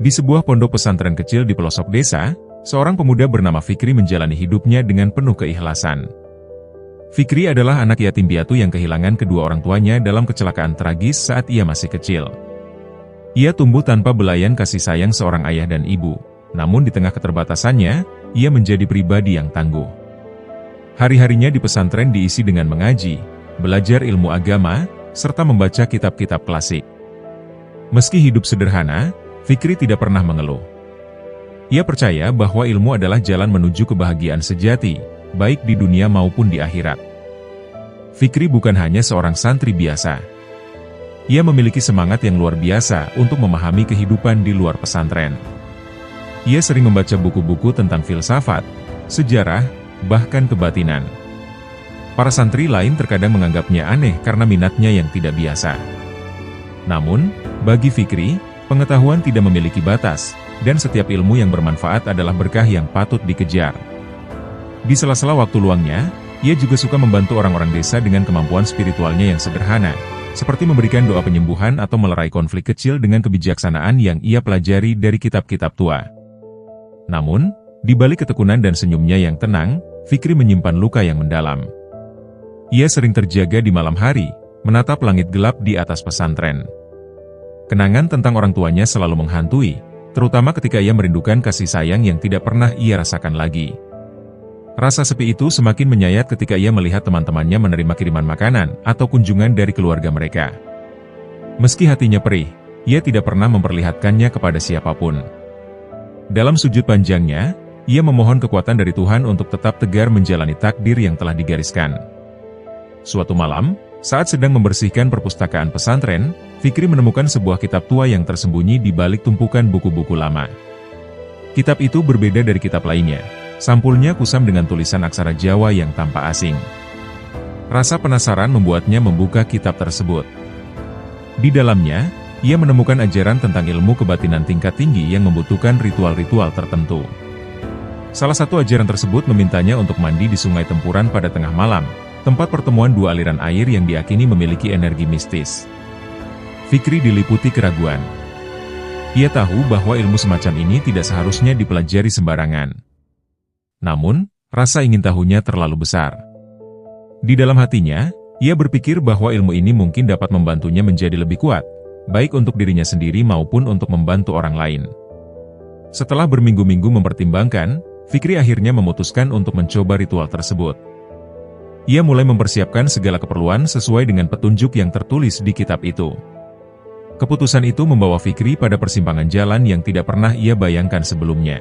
Di sebuah pondok pesantren kecil di pelosok desa, seorang pemuda bernama Fikri menjalani hidupnya dengan penuh keikhlasan. Fikri adalah anak yatim piatu yang kehilangan kedua orang tuanya dalam kecelakaan tragis saat ia masih kecil. Ia tumbuh tanpa belayan kasih sayang seorang ayah dan ibu, namun di tengah keterbatasannya, ia menjadi pribadi yang tangguh. Hari-harinya di pesantren diisi dengan mengaji, belajar ilmu agama, serta membaca kitab-kitab klasik. Meski hidup sederhana, Fikri tidak pernah mengeluh. Ia percaya bahwa ilmu adalah jalan menuju kebahagiaan sejati, baik di dunia maupun di akhirat. Fikri bukan hanya seorang santri biasa. Ia memiliki semangat yang luar biasa untuk memahami kehidupan di luar pesantren. Ia sering membaca buku-buku tentang filsafat, sejarah, bahkan kebatinan. Para santri lain terkadang menganggapnya aneh karena minatnya yang tidak biasa. Namun, bagi Fikri, pengetahuan tidak memiliki batas, dan setiap ilmu yang bermanfaat adalah berkah yang patut dikejar. Di sela-sela waktu luangnya, ia juga suka membantu orang-orang desa dengan kemampuan spiritualnya yang sederhana, seperti memberikan doa penyembuhan atau melerai konflik kecil dengan kebijaksanaan yang ia pelajari dari kitab-kitab tua. Namun, di balik ketekunan dan senyumnya yang tenang, Fikri menyimpan luka yang mendalam. Ia sering terjaga di malam hari, menatap langit gelap di atas pesantren. Kenangan tentang orang tuanya selalu menghantui, terutama ketika ia merindukan kasih sayang yang tidak pernah ia rasakan lagi. Rasa sepi itu semakin menyayat ketika ia melihat teman-temannya menerima kiriman makanan atau kunjungan dari keluarga mereka. Meski hatinya perih, ia tidak pernah memperlihatkannya kepada siapapun. Dalam sujud panjangnya, ia memohon kekuatan dari Tuhan untuk tetap tegar menjalani takdir yang telah digariskan. Suatu malam, saat sedang membersihkan perpustakaan pesantren, Fikri menemukan sebuah kitab tua yang tersembunyi di balik tumpukan buku-buku lama. Kitab itu berbeda dari kitab lainnya. Sampulnya kusam dengan tulisan aksara Jawa yang tampak asing. Rasa penasaran membuatnya membuka kitab tersebut. Di dalamnya, ia menemukan ajaran tentang ilmu kebatinan tingkat tinggi yang membutuhkan ritual-ritual tertentu. Salah satu ajaran tersebut memintanya untuk mandi di sungai Tempuran pada tengah malam, tempat pertemuan dua aliran air yang diyakini memiliki energi mistis. Fikri diliputi keraguan. Ia tahu bahwa ilmu semacam ini tidak seharusnya dipelajari sembarangan. Namun, rasa ingin tahunya terlalu besar. Di dalam hatinya, ia berpikir bahwa ilmu ini mungkin dapat membantunya menjadi lebih kuat, baik untuk dirinya sendiri maupun untuk membantu orang lain. Setelah berminggu-minggu mempertimbangkan, Fikri akhirnya memutuskan untuk mencoba ritual tersebut. Ia mulai mempersiapkan segala keperluan sesuai dengan petunjuk yang tertulis di kitab itu. Keputusan itu membawa Fikri pada persimpangan jalan yang tidak pernah ia bayangkan sebelumnya.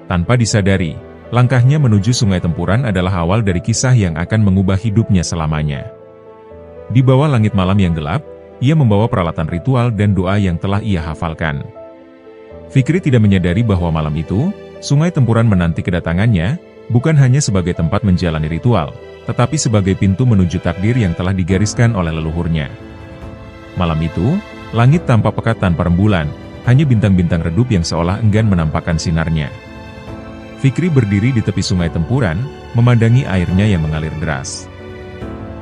Tanpa disadari, langkahnya menuju sungai Tempuran adalah awal dari kisah yang akan mengubah hidupnya selamanya. Di bawah langit malam yang gelap, ia membawa peralatan ritual dan doa yang telah ia hafalkan. Fikri tidak menyadari bahwa malam itu, sungai Tempuran menanti kedatangannya, bukan hanya sebagai tempat menjalani ritual, tetapi sebagai pintu menuju takdir yang telah digariskan oleh leluhurnya. Malam itu, langit tampak pekat tanpa rembulan, hanya bintang-bintang redup yang seolah enggan menampakkan sinarnya. Fikri berdiri di tepi sungai Tempuran, memandangi airnya yang mengalir deras.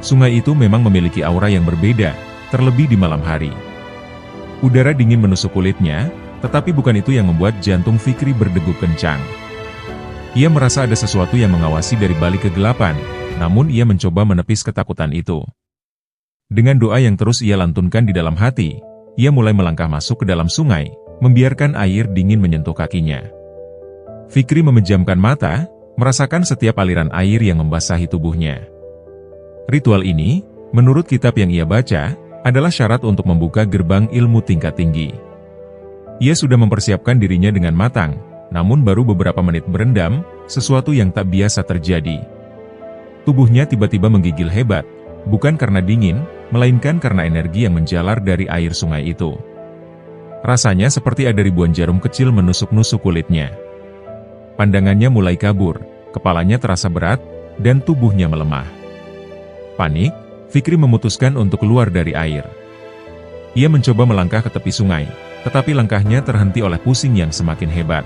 Sungai itu memang memiliki aura yang berbeda, terlebih di malam hari. Udara dingin menusuk kulitnya, tetapi bukan itu yang membuat jantung Fikri berdegup kencang. Ia merasa ada sesuatu yang mengawasi dari balik kegelapan, namun ia mencoba menepis ketakutan itu. Dengan doa yang terus ia lantunkan di dalam hati, ia mulai melangkah masuk ke dalam sungai, membiarkan air dingin menyentuh kakinya. Fikri memejamkan mata, merasakan setiap aliran air yang membasahi tubuhnya. Ritual ini, menurut kitab yang ia baca, adalah syarat untuk membuka gerbang ilmu tingkat tinggi. Ia sudah mempersiapkan dirinya dengan matang, namun baru beberapa menit berendam, sesuatu yang tak biasa terjadi. Tubuhnya tiba-tiba menggigil hebat, bukan karena dingin, melainkan karena energi yang menjalar dari air sungai itu. Rasanya seperti ada ribuan jarum kecil menusuk-nusuk kulitnya. Pandangannya mulai kabur, kepalanya terasa berat, dan tubuhnya melemah. Panik, Fikri memutuskan untuk keluar dari air. Ia mencoba melangkah ke tepi sungai, tetapi langkahnya terhenti oleh pusing yang semakin hebat.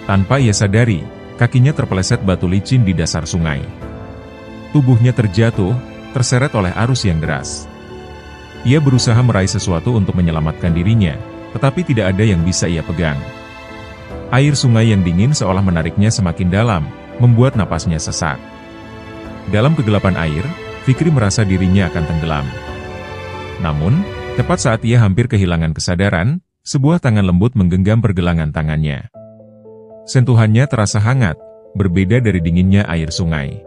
Tanpa ia sadari, kakinya terpeleset batu licin di dasar sungai. Tubuhnya terjatuh, terseret oleh arus yang deras. Ia berusaha meraih sesuatu untuk menyelamatkan dirinya, tetapi tidak ada yang bisa ia pegang. Air sungai yang dingin seolah menariknya semakin dalam, membuat napasnya sesak. Dalam kegelapan air, Fikri merasa dirinya akan tenggelam. Namun, tepat saat ia hampir kehilangan kesadaran, sebuah tangan lembut menggenggam pergelangan tangannya. Sentuhannya terasa hangat, berbeda dari dinginnya air sungai.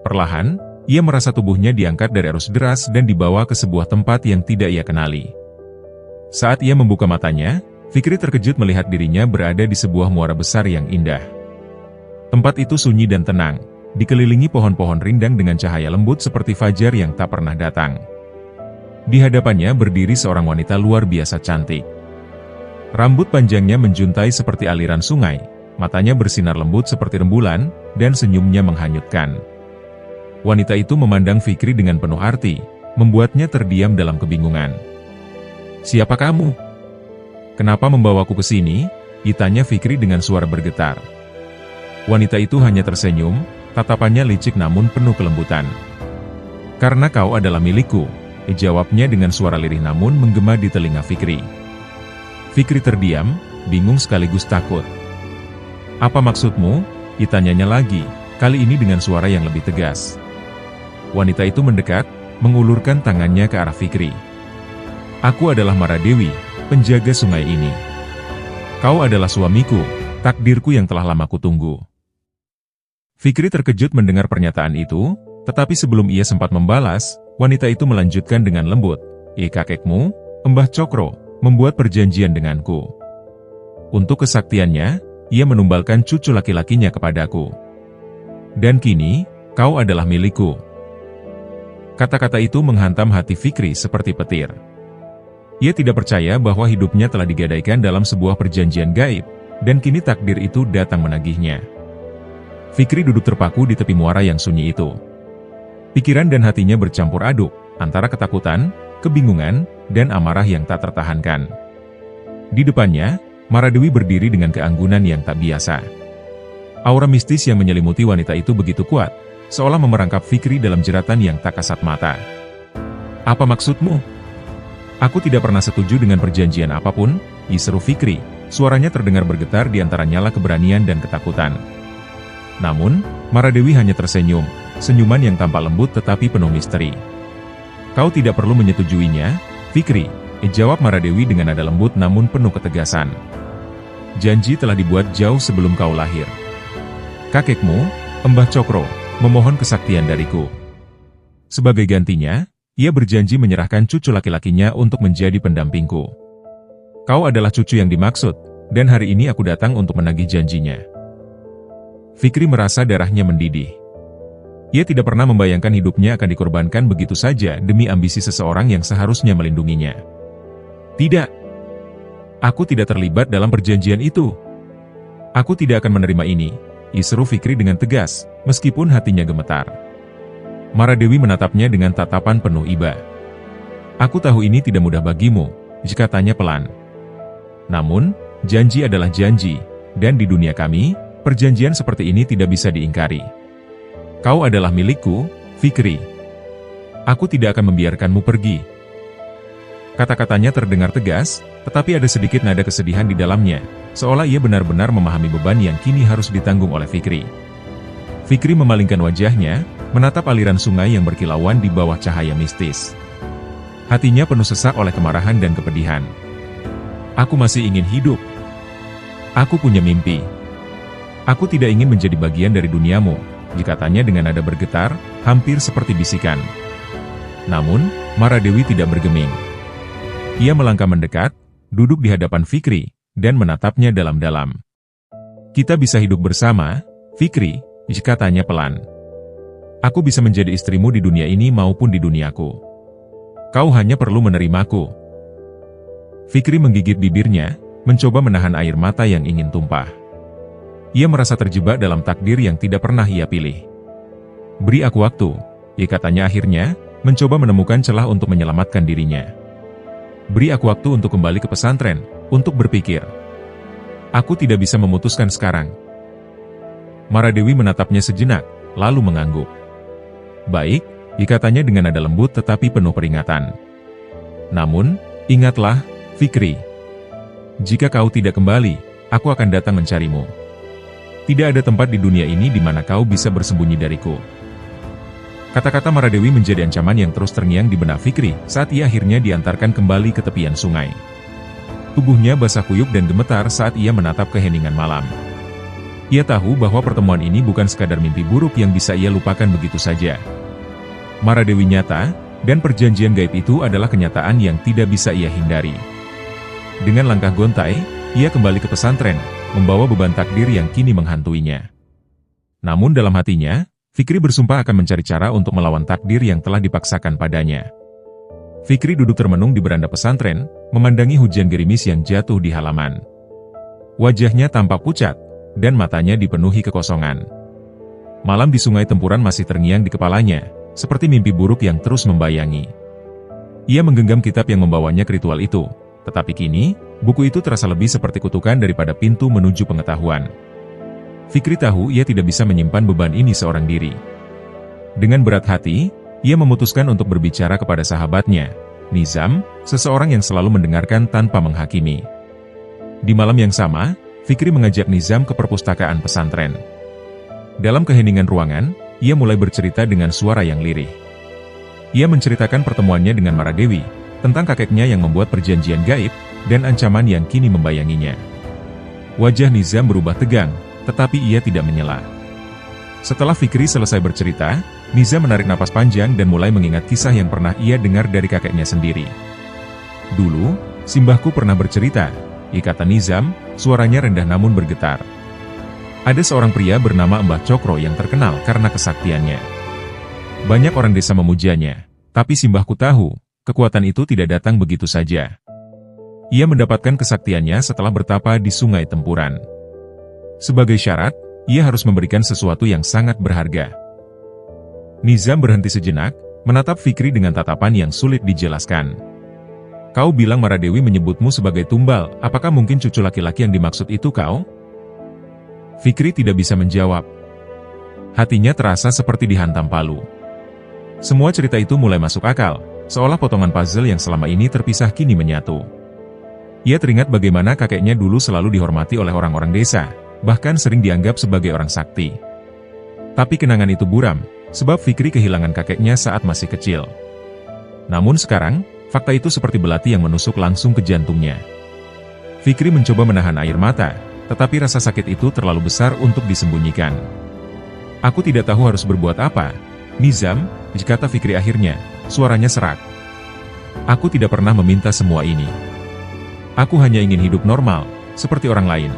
Perlahan, ia merasa tubuhnya diangkat dari arus deras dan dibawa ke sebuah tempat yang tidak ia kenali. Saat ia membuka matanya, Fikri terkejut melihat dirinya berada di sebuah muara besar yang indah. Tempat itu sunyi dan tenang, dikelilingi pohon-pohon rindang dengan cahaya lembut seperti fajar yang tak pernah datang. Di hadapannya berdiri seorang wanita luar biasa cantik. Rambut panjangnya menjuntai seperti aliran sungai, matanya bersinar lembut seperti rembulan, dan senyumnya menghanyutkan. Wanita itu memandang Fikri dengan penuh arti, membuatnya terdiam dalam kebingungan. "Siapa kamu? Kenapa membawaku ke sini?" ditanya Fikri dengan suara bergetar. Wanita itu hanya tersenyum, tatapannya licik namun penuh kelembutan. "Karena kau adalah milikku," jawabnya dengan suara lirih namun menggema di telinga Fikri. Fikri terdiam, bingung sekaligus takut. "Apa maksudmu?" ditanyanya lagi, kali ini dengan suara yang lebih tegas. Wanita itu mendekat, mengulurkan tangannya ke arah Fikri. "Aku adalah Maradewi, penjaga sungai ini. Kau adalah suamiku, takdirku yang telah lama kutunggu." Fikri terkejut mendengar pernyataan itu, tetapi sebelum ia sempat membalas, wanita itu melanjutkan dengan lembut, "Kakekmu, Mbah Cokro, membuat perjanjian denganku. Untuk kesaktiannya, ia menumbalkan cucu laki-lakinya kepadaku. Dan kini, kau adalah milikku." Kata-kata itu menghantam hati Fikri seperti petir. Ia tidak percaya bahwa hidupnya telah digadaikan dalam sebuah perjanjian gaib, dan kini takdir itu datang menagihnya. Fikri duduk terpaku di tepi muara yang sunyi itu. Pikiran dan hatinya bercampur aduk, antara ketakutan, kebingungan, dan amarah yang tak tertahankan. Di depannya, Maradewi berdiri dengan keanggunan yang tak biasa. Aura mistis yang menyelimuti wanita itu begitu kuat, seolah memerangkap Fikri dalam jeratan yang tak kasat mata. "Apa maksudmu? Aku tidak pernah setuju dengan perjanjian apapun," seru Fikri, suaranya terdengar bergetar di antara nyala keberanian dan ketakutan. Namun, Maradewi hanya tersenyum, senyuman yang tampak lembut tetapi penuh misteri. "Kau tidak perlu menyetujuinya, Fikri," jawab Maradewi dengan nada lembut namun penuh ketegasan. "Janji telah dibuat jauh sebelum kau lahir. Kakekmu, Mbah Cokro, memohon kesaktian dariku. Sebagai gantinya, ia berjanji menyerahkan cucu laki-lakinya untuk menjadi pendampingku. Kau adalah cucu yang dimaksud, dan hari ini aku datang untuk menagih janjinya." Fikri merasa darahnya mendidih. Ia tidak pernah membayangkan hidupnya akan dikorbankan begitu saja demi ambisi seseorang yang seharusnya melindunginya. "Tidak. Aku tidak terlibat dalam perjanjian itu. Aku tidak akan menerima ini," seru Fikri dengan tegas, meskipun hatinya gemetar. Maradewi menatapnya dengan tatapan penuh iba. "Aku tahu ini tidak mudah bagimu," katanya pelan. "Namun, janji adalah janji, dan di dunia kami, perjanjian seperti ini tidak bisa diingkari. Kau adalah milikku, Fikri. Aku tidak akan membiarkanmu pergi." Kata-katanya terdengar tegas, tetapi ada sedikit nada kesedihan di dalamnya, seolah ia benar-benar memahami beban yang kini harus ditanggung oleh Fikri. Fikri memalingkan wajahnya, menatap aliran sungai yang berkilauan di bawah cahaya mistis. Hatinya penuh sesak oleh kemarahan dan kepedihan. "Aku masih ingin hidup. Aku punya mimpi. Aku tidak ingin menjadi bagian dari duniamu," katanya dengan nada bergetar, hampir seperti bisikan. Namun, Maradewi tidak bergeming. Ia melangkah mendekat, duduk di hadapan Fikri, dan menatapnya dalam-dalam. "Kita bisa hidup bersama, Fikri," katanya pelan. "Aku bisa menjadi istrimu di dunia ini maupun di duniaku. Kau hanya perlu menerimaku." Fikri menggigit bibirnya, mencoba menahan air mata yang ingin tumpah. Ia merasa terjebak dalam takdir yang tidak pernah ia pilih. "Beri aku waktu," katanya akhirnya, mencoba menemukan celah untuk menyelamatkan dirinya. "Beri aku waktu untuk kembali ke pesantren, untuk berpikir. Aku tidak bisa memutuskan sekarang." Maradewi menatapnya sejenak, lalu mengangguk. "Baik," katanya dengan nada lembut tetapi penuh peringatan. "Namun, ingatlah, Fikri, Jika kau tidak kembali, aku akan datang mencarimu. Tidak ada tempat di dunia ini di mana kau bisa bersembunyi dariku. Kata-kata Maradewi menjadi ancaman yang terus terngiang di benak Fikri saat ia akhirnya diantarkan kembali ke tepian sungai. Tubuhnya basah kuyup dan gemetar saat ia menatap keheningan malam. Ia tahu bahwa pertemuan ini bukan sekadar mimpi buruk yang bisa ia lupakan begitu saja. Maradewi nyata, dan perjanjian gaib itu adalah kenyataan yang tidak bisa ia hindari. Dengan langkah gontai, ia kembali ke pesantren, membawa beban takdir yang kini menghantuinya. Namun dalam hatinya, Fikri bersumpah akan mencari cara untuk melawan takdir yang telah dipaksakan padanya. Fikri duduk termenung di beranda pesantren, memandangi hujan gerimis yang jatuh di halaman. Wajahnya tampak pucat, dan matanya dipenuhi kekosongan. Malam di Sungai Tempuran masih terngiang di kepalanya, seperti mimpi buruk yang terus membayangi. Ia menggenggam kitab yang membawanya ke ritual itu, tetapi kini, buku itu terasa lebih seperti kutukan daripada pintu menuju pengetahuan. Fikri tahu ia tidak bisa menyimpan beban ini seorang diri. Dengan berat hati, ia memutuskan untuk berbicara kepada sahabatnya, Nizam, seseorang yang selalu mendengarkan tanpa menghakimi. Di malam yang sama, Fikri mengajak Nizam ke perpustakaan pesantren. Dalam keheningan ruangan, ia mulai bercerita dengan suara yang lirih. Ia menceritakan pertemuannya dengan Maradewi, tentang kakeknya yang membuat perjanjian gaib, dan ancaman yang kini membayanginya. Wajah Nizam berubah tegang, tetapi ia tidak menyela. Setelah Fikri selesai bercerita, Nizam menarik napas panjang dan mulai mengingat kisah yang pernah ia dengar dari kakeknya sendiri. Dulu, simbahku pernah bercerita, kata Nizam, suaranya rendah namun bergetar. Ada seorang pria bernama Mbah Cokro yang terkenal karena kesaktiannya. Banyak orang desa memujanya, tapi simbahku tahu, kekuatan itu tidak datang begitu saja. Ia mendapatkan kesaktiannya setelah bertapa di Sungai Tempuran. Sebagai syarat, ia harus memberikan sesuatu yang sangat berharga. Nizam berhenti sejenak, menatap Fikri dengan tatapan yang sulit dijelaskan. Kau bilang Maradewi menyebutmu sebagai tumbal, apakah mungkin cucu laki-laki yang dimaksud itu kau? Fikri tidak bisa menjawab. Hatinya terasa seperti dihantam palu. Semua cerita itu mulai masuk akal, seolah potongan puzzle yang selama ini terpisah kini menyatu. Ia teringat bagaimana kakeknya dulu selalu dihormati oleh orang-orang desa, bahkan sering dianggap sebagai orang sakti. Tapi kenangan itu buram, sebab Fikri kehilangan kakeknya saat masih kecil. Namun sekarang, fakta itu seperti belati yang menusuk langsung ke jantungnya. Fikri mencoba menahan air mata, tetapi rasa sakit itu terlalu besar untuk disembunyikan. Aku tidak tahu harus berbuat apa, Nizam, kata Fikri akhirnya, suaranya serak. Aku tidak pernah meminta semua ini. Aku hanya ingin hidup normal, seperti orang lain.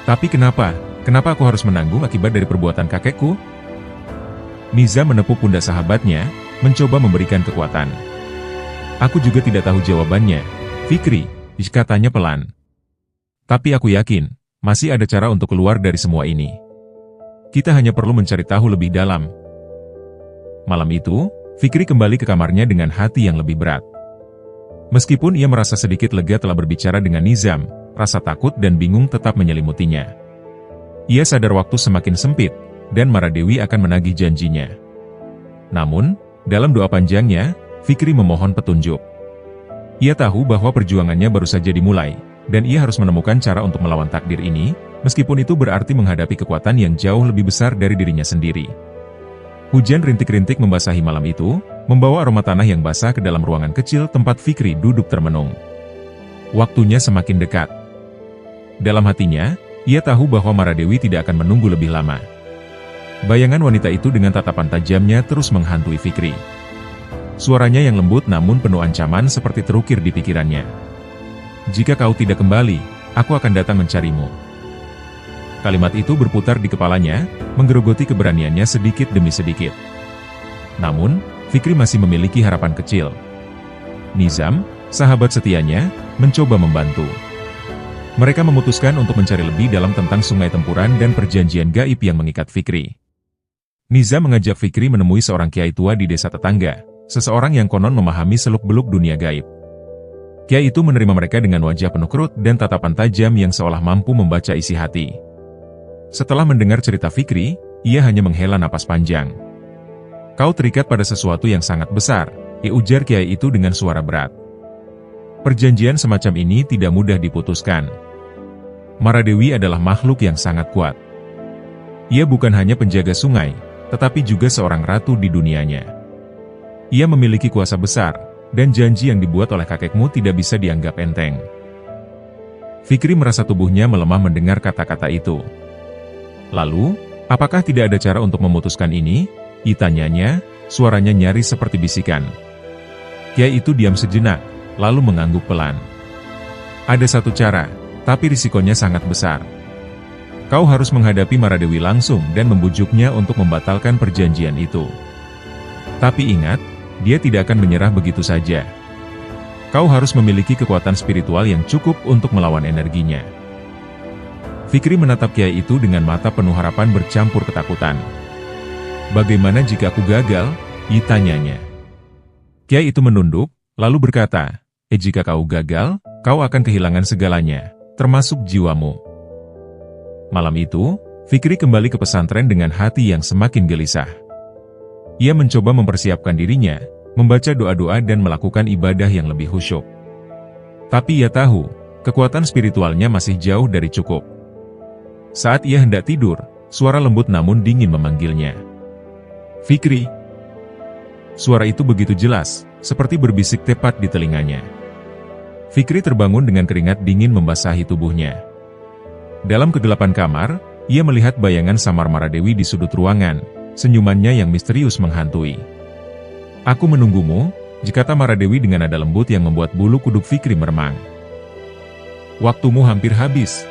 Tapi kenapa aku harus menanggung akibat dari perbuatan kakekku? Nizam menepuk pundak sahabatnya, mencoba memberikan kekuatan. Aku juga tidak tahu jawabannya, Fikri, katanya pelan. Tapi aku yakin, masih ada cara untuk keluar dari semua ini. Kita hanya perlu mencari tahu lebih dalam. Malam itu, Fikri kembali ke kamarnya dengan hati yang lebih berat. Meskipun ia merasa sedikit lega telah berbicara dengan Nizam, rasa takut dan bingung tetap menyelimutinya. Ia sadar waktu semakin sempit, dan Maradewi akan menagih janjinya. Namun, dalam doa panjangnya, Fikri memohon petunjuk. Ia tahu bahwa perjuangannya baru saja dimulai, dan ia harus menemukan cara untuk melawan takdir ini, meskipun itu berarti menghadapi kekuatan yang jauh lebih besar dari dirinya sendiri. Hujan rintik-rintik membasahi malam itu, membawa aroma tanah yang basah ke dalam ruangan kecil tempat Fikri duduk termenung. Waktunya semakin dekat. Dalam hatinya, ia tahu bahwa Maradewi tidak akan menunggu lebih lama. Bayangan wanita itu dengan tatapan tajamnya terus menghantui Fikri. Suaranya yang lembut namun penuh ancaman seperti terukir di pikirannya. Jika kau tidak kembali, aku akan datang mencarimu. Kalimat itu berputar di kepalanya, menggerogoti keberaniannya sedikit demi sedikit. Namun, Fikri masih memiliki harapan kecil. Nizam, sahabat setianya, mencoba membantu. Mereka memutuskan untuk mencari lebih dalam tentang Sungai Tempuran dan perjanjian gaib yang mengikat Fikri. Nizam mengajak Fikri menemui seorang kiai tua di desa tetangga, seseorang yang konon memahami seluk-beluk dunia gaib. Kiai itu menerima mereka dengan wajah penuh kerut dan tatapan tajam yang seolah mampu membaca isi hati. Setelah mendengar cerita Fikri, ia hanya menghela napas panjang. Kau terikat pada sesuatu yang sangat besar, ujar kiai itu dengan suara berat. Perjanjian semacam ini tidak mudah diputuskan. Maradewi adalah makhluk yang sangat kuat. Ia bukan hanya penjaga sungai, tetapi juga seorang ratu di dunianya. Ia memiliki kuasa besar, dan janji yang dibuat oleh kakekmu tidak bisa dianggap enteng. Fikri merasa tubuhnya melemah mendengar kata-kata itu. Lalu, apakah tidak ada cara untuk memutuskan ini? Tanyanya, suaranya nyaris seperti bisikan. Kiai itu diam sejenak, lalu mengangguk pelan. Ada satu cara, tapi risikonya sangat besar. Kau harus menghadapi Maradewi langsung dan membujuknya untuk membatalkan perjanjian itu. Tapi ingat, dia tidak akan menyerah begitu saja. Kau harus memiliki kekuatan spiritual yang cukup untuk melawan energinya. Fikri menatap Kiai itu dengan mata penuh harapan bercampur ketakutan. Bagaimana jika aku gagal? Tanyanya. Kiai itu menunduk, lalu berkata, jika kau gagal, kau akan kehilangan segalanya, termasuk jiwamu. Malam itu, Fikri kembali ke pesantren dengan hati yang semakin gelisah. Ia mencoba mempersiapkan dirinya, membaca doa-doa dan melakukan ibadah yang lebih khusyuk. Tapi ia tahu, kekuatan spiritualnya masih jauh dari cukup. Saat ia hendak tidur, suara lembut namun dingin memanggilnya. Fikri. Suara itu begitu jelas, seperti berbisik tepat di telinganya. Fikri terbangun dengan keringat dingin membasahi tubuhnya. Dalam kegelapan kamar, ia melihat bayangan samar Maradewi di sudut ruangan, senyumannya yang misterius menghantui. Aku menunggumu, kata Maradewi dengan nada lembut yang membuat bulu kuduk Fikri meremang. Waktumu hampir habis.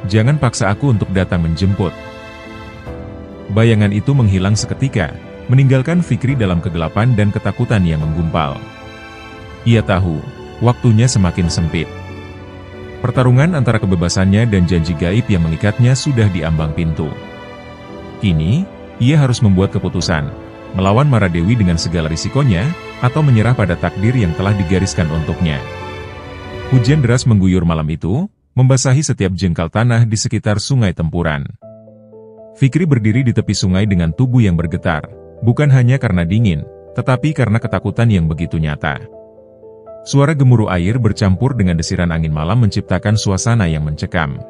Jangan paksa aku untuk datang menjemput. Bayangan itu menghilang seketika, meninggalkan Fikri dalam kegelapan dan ketakutan yang menggumpal. Ia tahu, waktunya semakin sempit. Pertarungan antara kebebasannya dan janji gaib yang mengikatnya sudah di ambang pintu. Kini, ia harus membuat keputusan, melawan Maradewi dengan segala risikonya, atau menyerah pada takdir yang telah digariskan untuknya. Hujan deras mengguyur malam itu, membasahi setiap jengkal tanah di sekitar Sungai Tempuran. Fikri berdiri di tepi sungai dengan tubuh yang bergetar, bukan hanya karena dingin, tetapi karena ketakutan yang begitu nyata. Suara gemuruh air bercampur dengan desiran angin malam menciptakan suasana yang mencekam.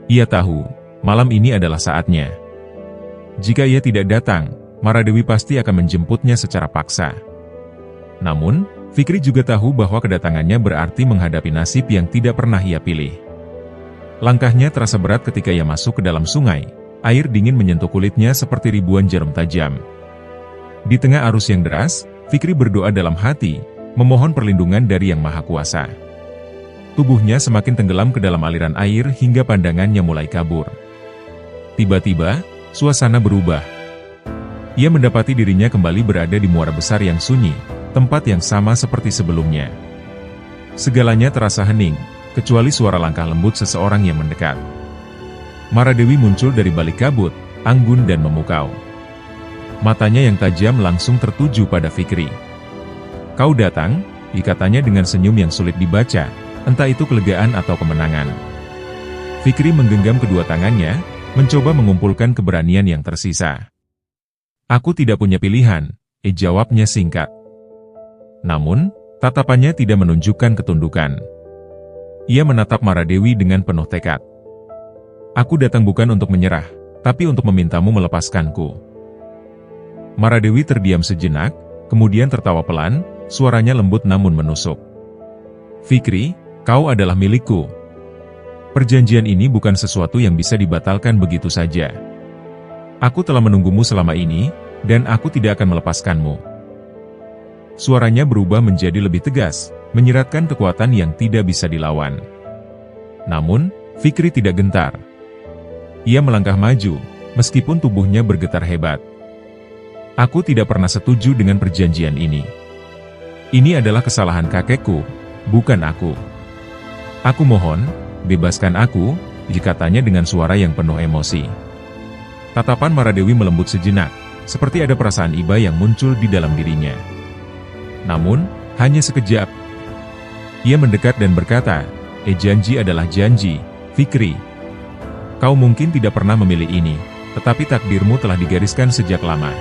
Ia tahu, malam ini adalah saatnya. Jika ia tidak datang, Maradewi pasti akan menjemputnya secara paksa. Namun, Fikri juga tahu bahwa kedatangannya berarti menghadapi nasib yang tidak pernah ia pilih. Langkahnya terasa berat ketika ia masuk ke dalam sungai, air dingin menyentuh kulitnya seperti ribuan jarum tajam. Di tengah arus yang deras, Fikri berdoa dalam hati, memohon perlindungan dari Yang Maha Kuasa. Tubuhnya semakin tenggelam ke dalam aliran air hingga pandangannya mulai kabur. Tiba-tiba, suasana berubah. Ia mendapati dirinya kembali berada di muara besar yang sunyi, tempat yang sama seperti sebelumnya. Segalanya terasa hening, kecuali suara langkah lembut seseorang yang mendekat. Maradewi muncul dari balik kabut, anggun dan memukau. Matanya yang tajam langsung tertuju pada Fikri. Kau datang, katanya dengan senyum yang sulit dibaca, entah itu kelegaan atau kemenangan. Fikri menggenggam kedua tangannya, mencoba mengumpulkan keberanian yang tersisa. Aku tidak punya pilihan, jawabnya singkat. Namun, tatapannya tidak menunjukkan ketundukan. Ia menatap Maradewi dengan penuh tekad. Aku datang bukan untuk menyerah, tapi untuk memintamu melepaskanku. Maradewi terdiam sejenak, kemudian tertawa pelan, suaranya lembut namun menusuk. Fikri, kau adalah milikku. Perjanjian ini bukan sesuatu yang bisa dibatalkan begitu saja. Aku telah menunggumu selama ini, dan aku tidak akan melepaskanmu. Suaranya berubah menjadi lebih tegas, menyeratkan kekuatan yang tidak bisa dilawan. Namun, Fikri tidak gentar. Ia melangkah maju, meskipun tubuhnya bergetar hebat. Aku tidak pernah setuju dengan perjanjian ini. Ini adalah kesalahan kakekku, bukan aku. Aku mohon, bebaskan aku, katanya dengan suara yang penuh emosi. Tatapan Maradewi melembut sejenak, seperti ada perasaan iba yang muncul di dalam dirinya. Namun, hanya sekejap. Ia mendekat dan berkata, janji adalah janji, Fikri. Kau mungkin tidak pernah memilih ini, tetapi takdirmu telah digariskan sejak lama.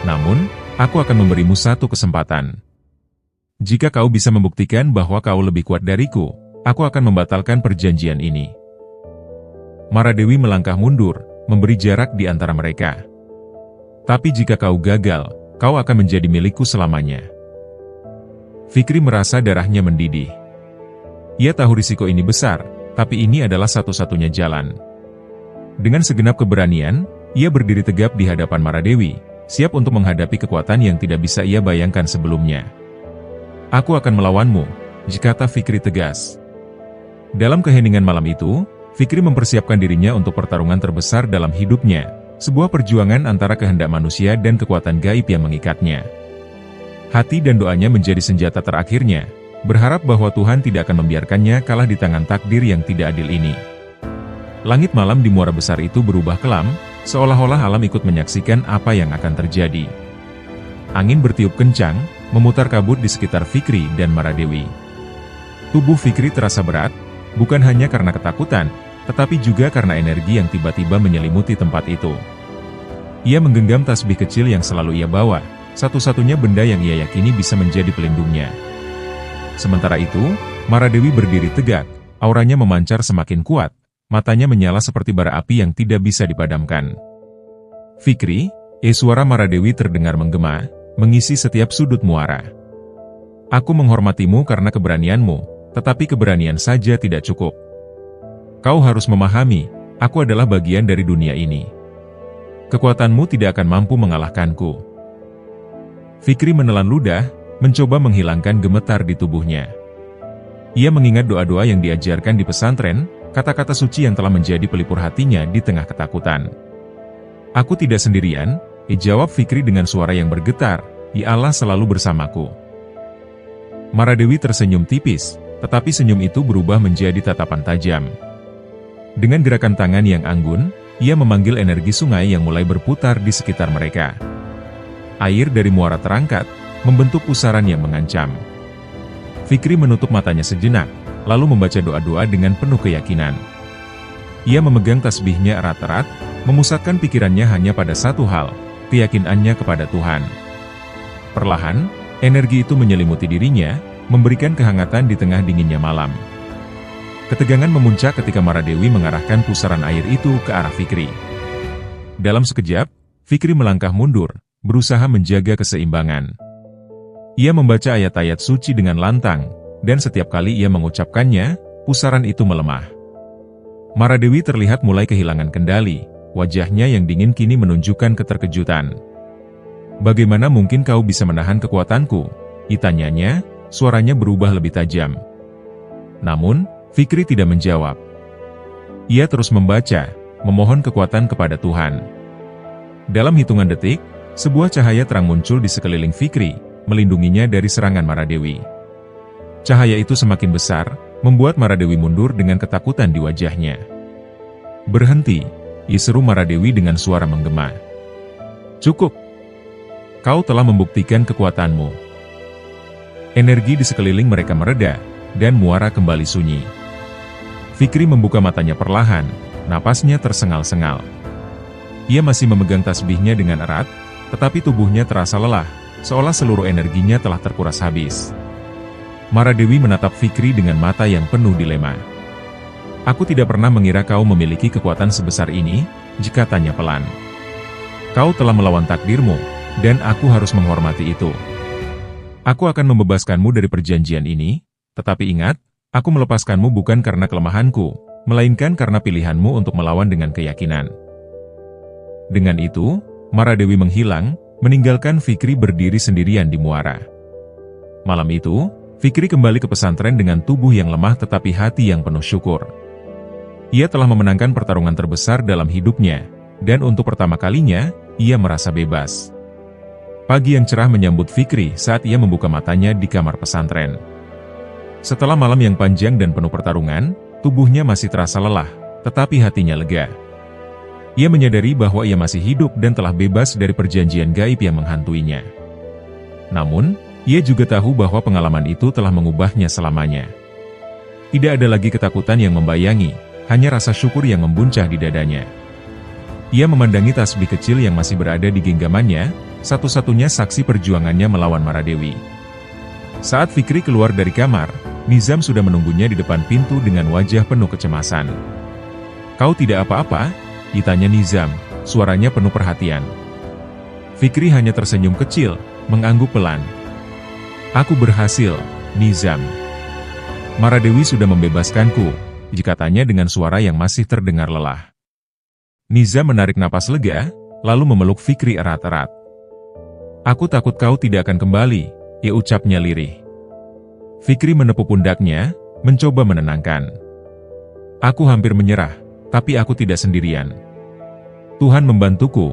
Namun, aku akan memberimu satu kesempatan. Jika kau bisa membuktikan bahwa kau lebih kuat dariku, aku akan membatalkan perjanjian ini. Maradewi melangkah mundur, memberi jarak di antara mereka. Tapi jika kau gagal, kau akan menjadi milikku selamanya. Fikri merasa darahnya mendidih. Ia tahu risiko ini besar, tapi ini adalah satu-satunya jalan. Dengan segenap keberanian, ia berdiri tegap di hadapan Maradewi, siap untuk menghadapi kekuatan yang tidak bisa ia bayangkan sebelumnya. Aku akan melawanmu, kata Fikri tegas. Dalam keheningan malam itu, Fikri mempersiapkan dirinya untuk pertarungan terbesar dalam hidupnya, sebuah perjuangan antara kehendak manusia dan kekuatan gaib yang mengikatnya. Hati dan doanya menjadi senjata terakhirnya, berharap bahwa Tuhan tidak akan membiarkannya kalah di tangan takdir yang tidak adil ini. Langit malam di muara besar itu berubah kelam, seolah-olah alam ikut menyaksikan apa yang akan terjadi. Angin bertiup kencang, memutar kabut di sekitar Fikri dan Maradewi. Tubuh Fikri terasa berat, bukan hanya karena ketakutan, tetapi juga karena energi yang tiba-tiba menyelimuti tempat itu. Ia menggenggam tasbih kecil yang selalu ia bawa, satu-satunya benda yang ia yakini bisa menjadi pelindungnya. Sementara itu, Maradewi berdiri tegak, auranya memancar semakin kuat, matanya menyala seperti bara api yang tidak bisa dipadamkan. Fikri, suara Maradewi terdengar menggema, mengisi setiap sudut muara. Aku menghormatimu karena keberanianmu, tetapi keberanian saja tidak cukup. Kau harus memahami, aku adalah bagian dari dunia ini. Kekuatanmu tidak akan mampu mengalahkanku. Fikri menelan ludah, mencoba menghilangkan gemetar di tubuhnya. Ia mengingat doa-doa yang diajarkan di pesantren, kata-kata suci yang telah menjadi pelipur hatinya di tengah ketakutan. Aku tidak sendirian, jawab Fikri dengan suara yang bergetar, Ya Allah selalu bersamaku. Maradewi tersenyum tipis, tetapi senyum itu berubah menjadi tatapan tajam. Dengan gerakan tangan yang anggun, ia memanggil energi sungai yang mulai berputar di sekitar mereka. Air dari muara terangkat, membentuk pusaran yang mengancam. Fikri menutup matanya sejenak, lalu membaca doa-doa dengan penuh keyakinan. Ia memegang tasbihnya erat-erat, memusatkan pikirannya hanya pada satu hal, keyakinannya kepada Tuhan. Perlahan, energi itu menyelimuti dirinya, memberikan kehangatan di tengah dinginnya malam. Ketegangan memuncak ketika Maradewi mengarahkan pusaran air itu ke arah Fikri. Dalam sekejap, Fikri melangkah mundur, berusaha menjaga keseimbangan. Ia membaca ayat-ayat suci dengan lantang, dan setiap kali ia mengucapkannya, pusaran itu melemah. Maradewi terlihat mulai kehilangan kendali, wajahnya yang dingin kini menunjukkan keterkejutan. Bagaimana mungkin kau bisa menahan kekuatanku? Tanyanya, suaranya berubah lebih tajam. Namun, Fikri tidak menjawab. Ia terus membaca, memohon kekuatan kepada Tuhan. Dalam hitungan detik, sebuah cahaya terang muncul di sekeliling Fikri, melindunginya dari serangan Maradewi. Cahaya itu semakin besar, membuat Maradewi mundur dengan ketakutan di wajahnya. Berhenti, seru Maradewi dengan suara menggema. Cukup. Kau telah membuktikan kekuatanmu. Energi di sekeliling mereka mereda, dan muara kembali sunyi. Fikri membuka matanya perlahan, napasnya tersengal-sengal. Ia masih memegang tasbihnya dengan erat, tetapi tubuhnya terasa lelah, seolah seluruh energinya telah terkuras habis. Maradewi menatap Fikri dengan mata yang penuh dilema. Aku tidak pernah mengira kau memiliki kekuatan sebesar ini, tanya pelan. Kau telah melawan takdirmu, dan aku harus menghormati itu. Aku akan membebaskanmu dari perjanjian ini, tetapi ingat, aku melepaskanmu bukan karena kelemahanku, melainkan karena pilihanmu untuk melawan dengan keyakinan. Dengan itu, Maradewi menghilang, meninggalkan Fikri berdiri sendirian di muara. Malam itu, Fikri kembali ke pesantren dengan tubuh yang lemah tetapi hati yang penuh syukur. Ia telah memenangkan pertarungan terbesar dalam hidupnya, dan untuk pertama kalinya, ia merasa bebas. Pagi yang cerah menyambut Fikri saat ia membuka matanya di kamar pesantren. Setelah malam yang panjang dan penuh pertarungan, tubuhnya masih terasa lelah, tetapi hatinya lega. Ia menyadari bahwa ia masih hidup dan telah bebas dari perjanjian gaib yang menghantuinya. Namun, ia juga tahu bahwa pengalaman itu telah mengubahnya selamanya. Tidak ada lagi ketakutan yang membayangi, hanya rasa syukur yang membuncah di dadanya. Ia memandangi tasbih kecil yang masih berada di genggamannya, satu-satunya saksi perjuangannya melawan Maradewi. Saat Fikri keluar dari kamar, Nizam sudah menunggunya di depan pintu dengan wajah penuh kecemasan. "Kau tidak apa-apa?" ditanya Nizam, suaranya penuh perhatian. Fikri hanya tersenyum kecil, mengangguk pelan. "Aku berhasil, Nizam. Maradewi sudah membebaskanku," katanya dengan suara yang masih terdengar lelah. Nizam menarik napas lega, lalu memeluk Fikri erat-erat. "Aku takut kau tidak akan kembali," ucapnya lirih. Fikri menepuk pundaknya, mencoba menenangkan. "Aku hampir menyerah, tapi aku tidak sendirian. Tuhan membantuku,"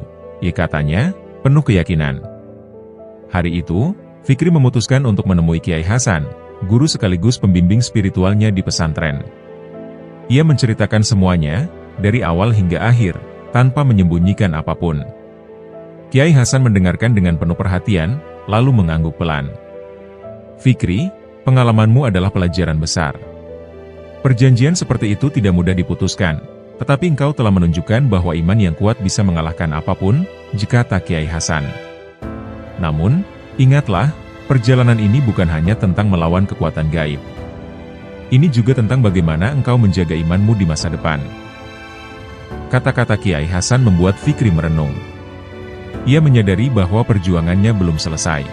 katanya, penuh keyakinan. Hari itu, Fikri memutuskan untuk menemui Kiai Hasan, guru sekaligus pembimbing spiritualnya di pesantren. Ia menceritakan semuanya, dari awal hingga akhir, tanpa menyembunyikan apapun. Kiai Hasan mendengarkan dengan penuh perhatian, lalu mengangguk pelan. "Fikri, pengalamanmu adalah pelajaran besar. Perjanjian seperti itu tidak mudah diputuskan, tetapi engkau telah menunjukkan bahwa iman yang kuat bisa mengalahkan apapun," kata Kiai Hasan. "Namun, ingatlah, perjalanan ini bukan hanya tentang melawan kekuatan gaib. Ini juga tentang bagaimana engkau menjaga imanmu di masa depan." Kata-kata Kiai Hasan membuat Fikri merenung. Ia menyadari bahwa perjuangannya belum selesai.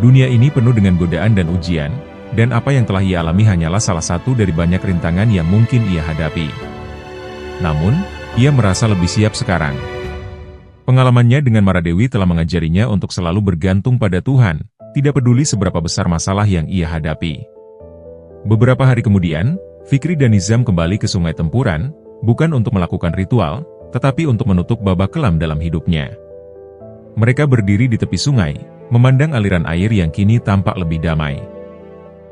Dunia ini penuh dengan godaan dan ujian, dan apa yang telah ia alami hanyalah salah satu dari banyak rintangan yang mungkin ia hadapi. Namun, ia merasa lebih siap sekarang. Pengalamannya dengan Maradewi telah mengajarinya untuk selalu bergantung pada Tuhan, tidak peduli seberapa besar masalah yang ia hadapi. Beberapa hari kemudian, Fikri dan Nizam kembali ke Sungai Tempuran, bukan untuk melakukan ritual, tetapi untuk menutup babak kelam dalam hidupnya. Mereka berdiri di tepi sungai, memandang aliran air yang kini tampak lebih damai.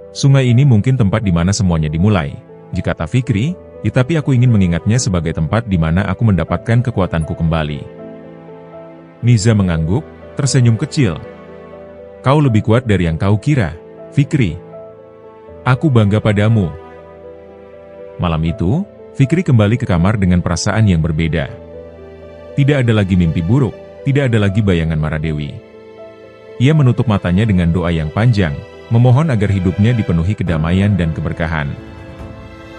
"Sungai ini mungkin tempat di mana semuanya dimulai," kata Fikri, "tapi aku ingin mengingatnya sebagai tempat di mana aku mendapatkan kekuatanku kembali." Nizam mengangguk, tersenyum kecil. "Kau lebih kuat dari yang kau kira, Fikri. Aku bangga padamu." Malam itu, Fikri kembali ke kamar dengan perasaan yang berbeda. Tidak ada lagi mimpi buruk, tidak ada lagi bayangan Maradewi. Ia menutup matanya dengan doa yang panjang, memohon agar hidupnya dipenuhi kedamaian dan keberkahan.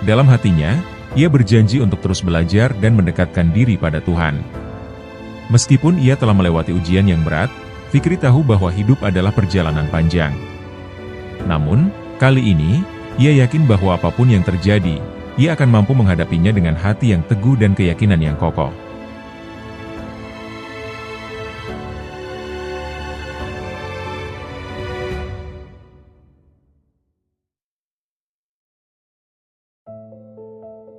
Dalam hatinya, ia berjanji untuk terus belajar dan mendekatkan diri pada Tuhan. Meskipun ia telah melewati ujian yang berat, Fikri tahu bahwa hidup adalah perjalanan panjang. Namun, kali ini, ia yakin bahwa apapun yang terjadi, ia akan mampu menghadapinya dengan hati yang teguh dan keyakinan yang kokoh.